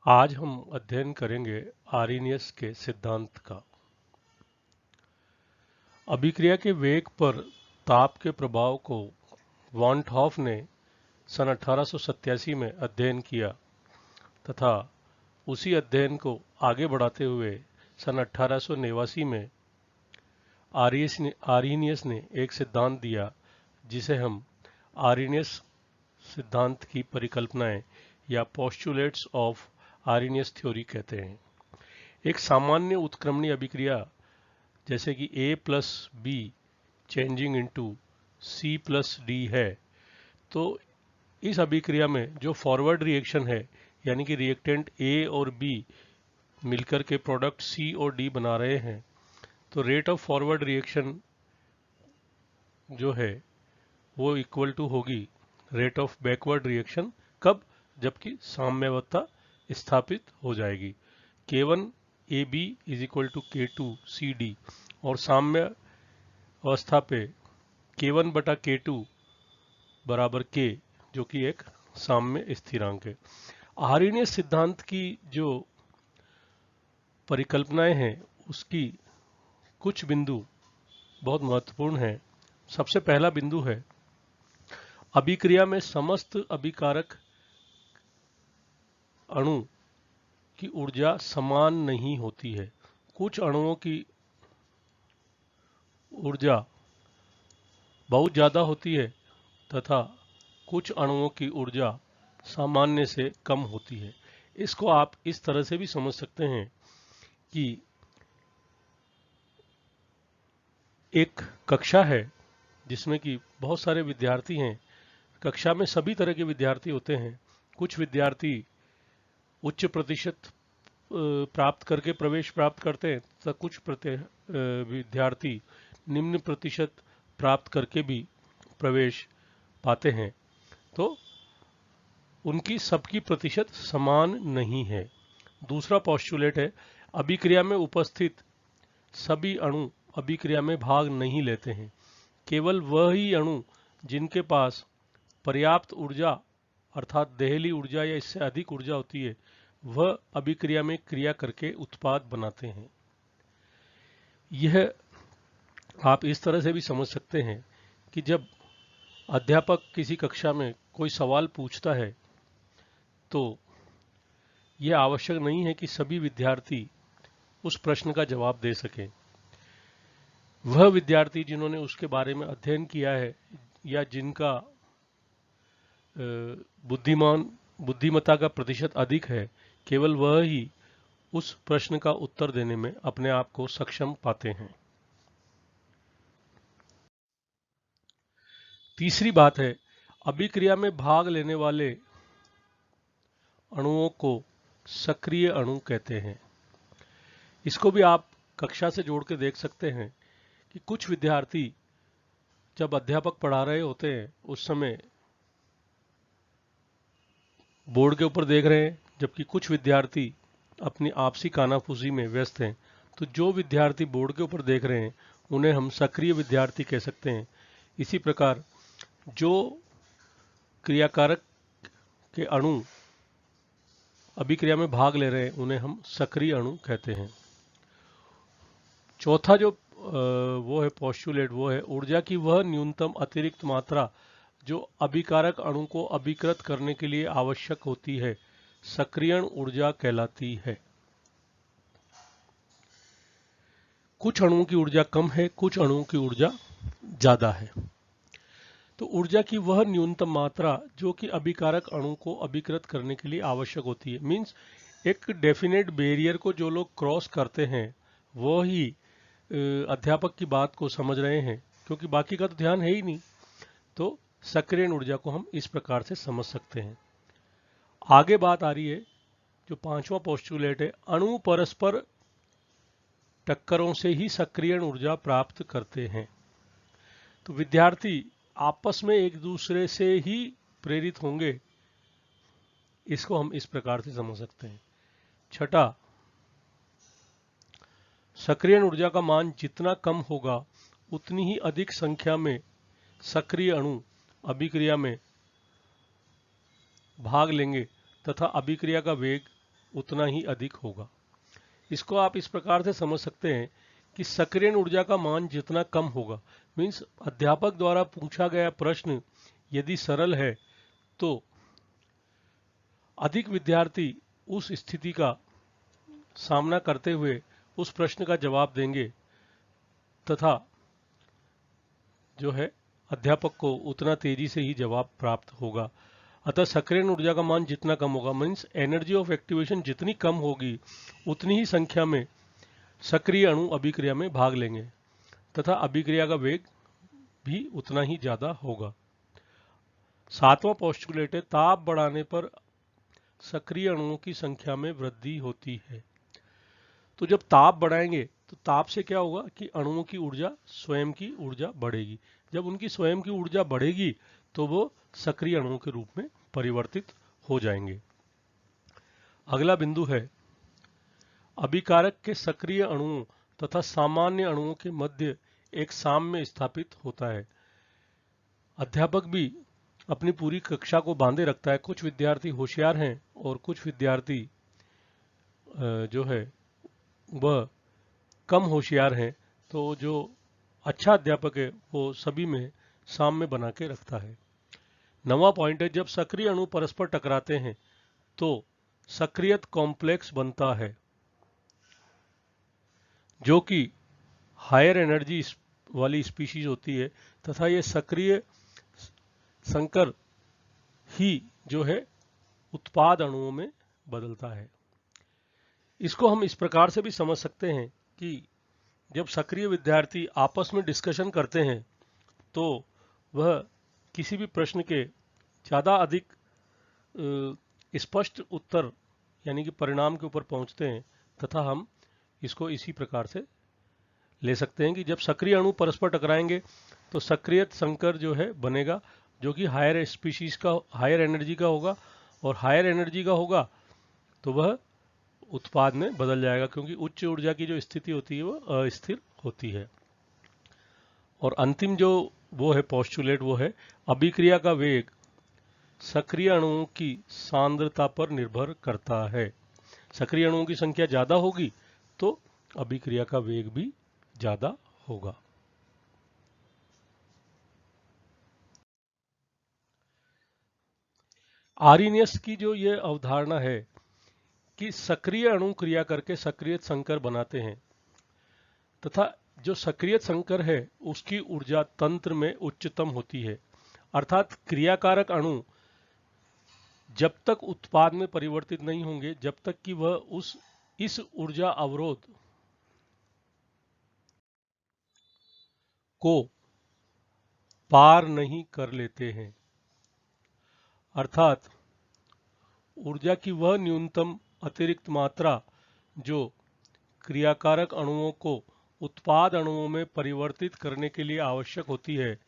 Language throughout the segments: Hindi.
आज हम अध्ययन करेंगे आर्रीनियस के सिद्धांत का। अभिक्रिया के वेग पर ताप के प्रभाव को वॉन 't हॉफ ने सन 1887 में अध्ययन किया तथा उसी अध्ययन को आगे बढ़ाते हुए सन 1889 में आर्रीनियस ने एक सिद्धांत दिया जिसे हम आर्रीनियस सिद्धांत की परिकल्पनाएं या पोस्टुलेट्स ऑफ आर्रीनियस थ्योरी कहते हैं। एक सामान्य उत्क्रमणीय अभिक्रिया जैसे कि A plus be changing into C plus D है, तो इस अभिक्रिया में जो फॉरवर्ड रिएक्शन है यानी कि रिएक्टेंट A और B मिलकर के प्रोडक्ट C और D बना रहे हैं, तो रेट ऑफ फॉरवर्ड रिएक्शन जो है वो इक्वल टू होगी रेट ऑफ बैकवर्ड रिएक्शन। कब? जबकि साम्यावस्था स्थापित हो जाएगी। K1 AB is equal to K2 CD और साम्य अवस्था पे K1 बटा K2 बराबर K, जो कि एक साम्य स्थिरांक है। आर्रीनियस सिद्धांत की जो परिकल्पनाएं हैं उसकी कुछ बिंदु बहुत महत्वपूर्ण हैं। सबसे पहला बिंदु है अभिक्रिया में समस्त अभिकारक अणु की ऊर्जा समान नहीं होती है। कुछ अणुओं की ऊर्जा बहुत ज़्यादा होती है तथा कुछ अणुओं की ऊर्जा सामान्य से कम होती है। इसको आप इस तरह से भी समझ सकते हैं कि एक कक्षा है जिसमें कि बहुत सारे विद्यार्थी हैं। कक्षा में सभी तरह के विद्यार्थी होते हैं। कुछ विद्यार्थी उच्च प्रतिशत प्राप्त करके प्रवेश प्राप्त करते हैं तथा कुछ विद्यार्थी निम्न प्रतिशत प्राप्त करके भी प्रवेश पाते हैं, तो उनकी सबकी प्रतिशत समान नहीं है। दूसरा पोस्टुलेट है अभिक्रिया में उपस्थित सभी अणु अभिक्रिया में भाग नहीं लेते हैं। केवल वह ही अणु जिनके पास पर्याप्त ऊर्जा अर्थात देहली ऊर्जा या इससे अधिक ऊर्जा होती है वह अभिक्रिया में क्रिया करके उत्पाद बनाते हैं। यह आप इस तरह से भी समझ सकते हैं कि जब अध्यापक किसी कक्षा में कोई सवाल पूछता है तो यह आवश्यक नहीं है कि सभी विद्यार्थी उस प्रश्न का जवाब दे सकें। वह विद्यार्थी जिन्होंने उसके बारे में अध्ययन किया है या जिनका बुद्धिमत्ता का प्रतिशत अधिक है, केवल वह ही उस प्रश्न का उत्तर देने में अपने आप को सक्षम पाते हैं। तीसरी बात है अभिक्रिया में भाग लेने वाले अणुओं को सक्रिय अणु कहते हैं। इसको भी आप कक्षा से जोड़ के देख सकते हैं कि कुछ विद्यार्थी जब अध्यापक पढ़ा रहे होते हैं उस समय बोर्ड के ऊपर देख रहे हैं, जबकि कुछ विद्यार्थी अपनी आपसी कानाफूसी में व्यस्त हैं। तो जो विद्यार्थी बोर्ड के ऊपर देख रहे हैं उन्हें हम सक्रिय विद्यार्थी कह सकते हैं। इसी प्रकार जो क्रियाकारक के अणु अभिक्रिया में भाग ले रहे हैं उन्हें हम सक्रिय अणु कहते हैं। चौथा जो वो है पोस्टुलेट, वो है ऊर्जा की वह न्यूनतम अतिरिक्त मात्रा जो अभिकारक अणु को अभिकृत करने के लिए आवश्यक होती है सक्रियण ऊर्जा कहलाती है। कुछ अणुओं की ऊर्जा कम है, कुछ अणुओं की ऊर्जा ज्यादा है। तो ऊर्जा की वह न्यूनतम मात्रा जो कि अभिकारक अणु को अभिकृत करने के लिए आवश्यक होती है, मीन्स एक डेफिनेट बैरियर को जो लोग क्रॉस करते हैं वो ही अध्यापक की बात को समझ रहे हैं, क्योंकि बाकी का तो ध्यान है ही नहीं। तो सक्रियण ऊर्जा को हम इस प्रकार से समझ सकते हैं। आगे बात आ रही है जो पांचवा पोस्टुलेट है अणु परस्पर टक्करों से ही सक्रियण ऊर्जा प्राप्त करते हैं। तो विद्यार्थी आपस में एक दूसरे से ही प्रेरित होंगे, इसको हम इस प्रकार से समझ सकते हैं। छठा, सक्रियण ऊर्जा का मान जितना कम होगा उतनी ही अधिक संख्या में सक्रिय अणु अभिक्रिया में भाग लेंगे तथा अभिक्रिया का वेग उतना ही अधिक होगा। इसको आप इस प्रकार से समझ सकते हैं कि सक्रियण ऊर्जा का मान जितना कम होगा, मीन्स अध्यापक द्वारा पूछा गया प्रश्न यदि सरल है तो अधिक विद्यार्थी उस स्थिति का सामना करते हुए उस प्रश्न का जवाब देंगे तथा जो है अध्यापक को उतना तेजी से ही जवाब प्राप्त होगा। अतः सक्रियण ऊर्जा का मान जितना कम होगा, मीन्स एनर्जी ऑफ एक्टिवेशन जितनी कम होगी, उतनी ही संख्या में सक्रिय अणु अभिक्रिया में भाग लेंगे तथा अभिक्रिया का वेग भी उतना ही ज्यादा होगा। सातवां पोस्टुलेट है, ताप बढ़ाने पर सक्रिय अणुओं की संख्या में वृद्धि होती है। तो जब ताप बढ़ाएंगे तो ताप से क्या होगा कि अणुओं की ऊर्जा, स्वयं की ऊर्जा बढ़ेगी। जब उनकी स्वयं की ऊर्जा बढ़ेगी तो वो सक्रिय अणुओं के रूप में परिवर्तित हो जाएंगे। अगला बिंदु है, अभिकारक के सक्रिय अणुओं तथा सामान्य अणुओं के मध्य एक साम्य स्थापित होता है। अध्यापक भी अपनी पूरी कक्षा को बांधे रखता है। कुछ विद्यार्थी होशियार हैं और कुछ विद्यार्थी जो है वह कम होशियार हैं, तो जो अच्छा अध्यापक है वो सभी में साम्य बना के रखता है। 9वां पॉइंट है, जब सक्रिय अणु परस्पर टकराते हैं तो सक्रियत कॉम्प्लेक्स बनता है जो कि हायर एनर्जी वाली स्पीशीज होती है तथा ये सक्रिय संकर ही जो है उत्पाद अणुओं में बदलता है। इसको हम इस प्रकार से भी समझ सकते हैं कि जब सक्रिय विद्यार्थी आपस में डिस्कशन करते हैं तो वह किसी भी प्रश्न के ज़्यादा अधिक स्पष्ट उत्तर यानी कि परिणाम के ऊपर पहुंचते हैं तथा हम इसको इसी प्रकार से ले सकते हैं कि जब सक्रिय अणु परस्पर टकराएंगे तो सक्रियत संकर जो है बनेगा जो कि हायर स्पीशीज का, हायर एनर्जी का होगा, और हायर एनर्जी का होगा तो वह उत्पाद में बदल जाएगा क्योंकि उच्च ऊर्जा की जो स्थिति होती है वो अस्थिर होती है। और अंतिम जो वो है पोस्टुलेट वो है, अभिक्रिया का वेग सक्रिय अणुओं की सांद्रता पर निर्भर करता है। सक्रिय अणुओं की संख्या ज्यादा होगी तो अभिक्रिया का वेग भी ज्यादा होगा। आर्रीनियस की जो ये अवधारणा है कि सक्रिय अणु क्रिया करके सक्रिय संकर बनाते हैं तथा जो सक्रिय संकर है उसकी ऊर्जा तंत्र में उच्चतम होती है, अर्थात क्रियाकारक अणु जब तक उत्पाद में परिवर्तित नहीं होंगे जब तक कि वह इस ऊर्जा अवरोध को पार नहीं कर लेते हैं, अर्थात ऊर्जा की वह न्यूनतम अतिरिक्त मात्रा जो क्रियाकारक अणुओं को उत्पाद अणुओं में परिवर्तित करने के लिए आवश्यक होती है,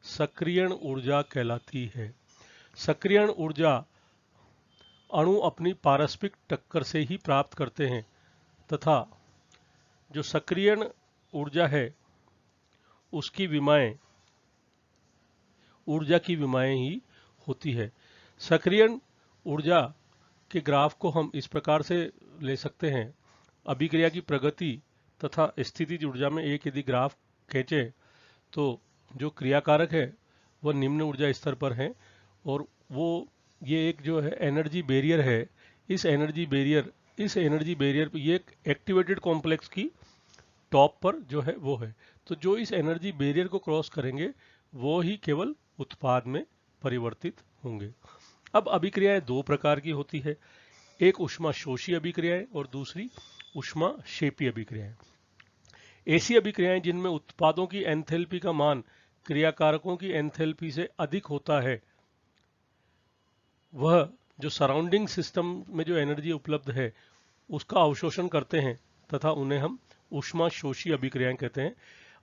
सक्रियण ऊर्जा कहलाती है। सक्रियण ऊर्जा अणु अपनी पारस्परिक टक्कर से ही प्राप्त करते हैं तथा जो सक्रियण ऊर्जा है उसकी विमाएं ऊर्जा की विमाएं ही होती है। सक्रियण ऊर्जा के ग्राफ को हम इस प्रकार से ले सकते हैं, अभिक्रिया की प्रगति तथा स्थितिज ऊर्जा में एक यदि ग्राफ खींचे तो जो क्रियाकारक है वह निम्न ऊर्जा स्तर पर है और वो ये एक जो है एनर्जी बैरियर है, इस एनर्जी बैरियर पर ये एक एक्टिवेटेड कॉम्प्लेक्स की टॉप पर जो है वो है। तो जो इस एनर्जी बैरियर को क्रॉस करेंगे वो ही केवल उत्पाद में परिवर्तित होंगे। अब अभिक्रियाएं दो प्रकार की होती है, एक ऊष्माशोषी अभिक्रियाएं और दूसरी ऊष्माक्षेपी अभिक्रियाएं। ऐसी अभिक्रियाएं जिनमें उत्पादों की एंथैल्पी का मान क्रियाकारकों की एंथैल्पी से अधिक होता है, वह जो सराउंडिंग सिस्टम में जो एनर्जी उपलब्ध है उसका अवशोषण करते हैं तथा उन्हें हम ऊष्माशोषी अभिक्रियाएं कहते हैं।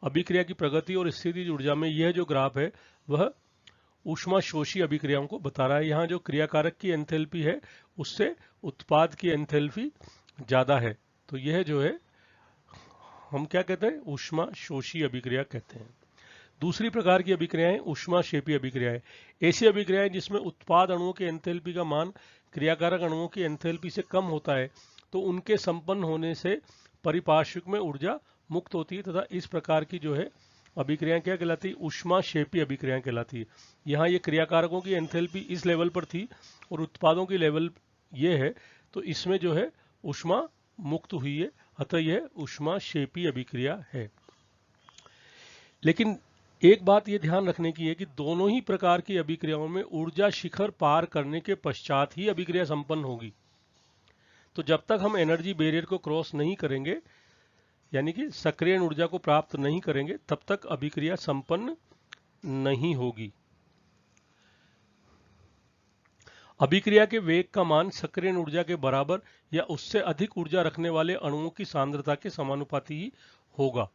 अभिक्रिया की प्रगति और स्थितिज ऊर्जा में यह जो ग्राफ है वह ऊष्माशोषी अभिक्रियाओं को बता रहा है। यहाँ जो क्रियाकारक की एंथैल्पी है उससे उत्पाद की एंथैल्पी ज्यादा है, तो यह जो है हम क्या कहते हैं, ऊष्माशोषी अभिक्रिया कहते हैं। दूसरी प्रकार की अभिक्रियाएं ऊष्माक्षेपी अभिक्रियाएं। ऐसी अभिक्रियाएं जिसमें उत्पाद अणुओं के एंथैल्पी का मान क्रियाकारक अणुओं की एंथैल्पी से कम होता है, तो उनके संपन्न होने से परिपार्श्विक में ऊर्जा मुक्त होती है, तथा इस प्रकार की जो है अभिक्रियाएं क्या कहलाती है? ऊष्माक्षेपी अभिक्रियाएं कहलाती है। यहाँ ये क्रियाकारकों की एंथैल्पी इस लेवल पर थी और उत्पादों की लेवल ये है, तो इसमें जो है ऊष्मा मुक्त हुई है, अतः यह ऊष्माक्षेपी अभिक्रिया है। लेकिन एक बात यह ध्यान रखने की है कि दोनों ही प्रकार की अभिक्रियाओं में ऊर्जा शिखर पार करने के पश्चात ही अभिक्रिया संपन्न होगी। तो जब तक हम एनर्जी बैरियर को क्रॉस नहीं करेंगे, यानी कि सक्रिय ऊर्जा को प्राप्त नहीं करेंगे, तब तक अभिक्रिया संपन्न नहीं होगी। अभिक्रिया के वेग का मान सक्रिय ऊर्जा के बराबर या उससे अधिक ऊर्जा रखने वाले अणुओं की सांद्रता के समानुपाती ही होगा,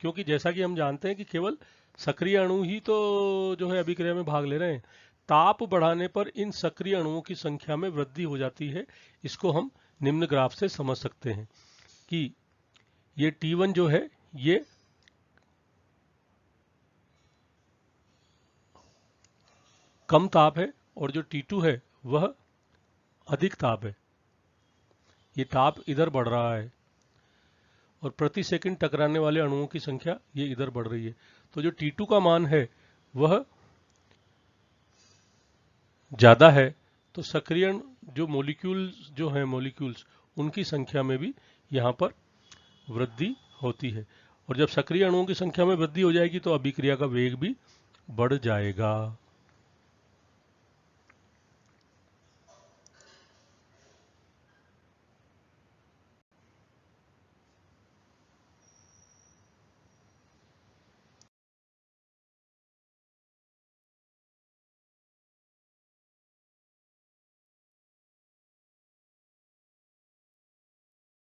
क्योंकि जैसा कि हम जानते हैं कि केवल सक्रिय अणु ही तो जो है अभिक्रिया में भाग ले रहे हैं। ताप बढ़ाने पर इन सक्रिय अणुओं की संख्या में वृद्धि हो जाती है। इसको हम निम्न ग्राफ से समझ सकते हैं कि ये T1 जो है ये कम ताप है और जो T2 है वह अधिक ताप है। ये ताप इधर बढ़ रहा है और प्रति सेकंड टकराने वाले अणुओं की संख्या ये इधर बढ़ रही है। तो जो T2 का मान है वह ज्यादा है, तो सक्रिय जो मॉलिक्यूल्स जो हैं मॉलिक्यूल्स उनकी संख्या में भी यहाँ पर वृद्धि होती है, और जब सक्रिय अणुओं की संख्या में वृद्धि हो जाएगी तो अभिक्रिया का वेग भी बढ़ जाएगा।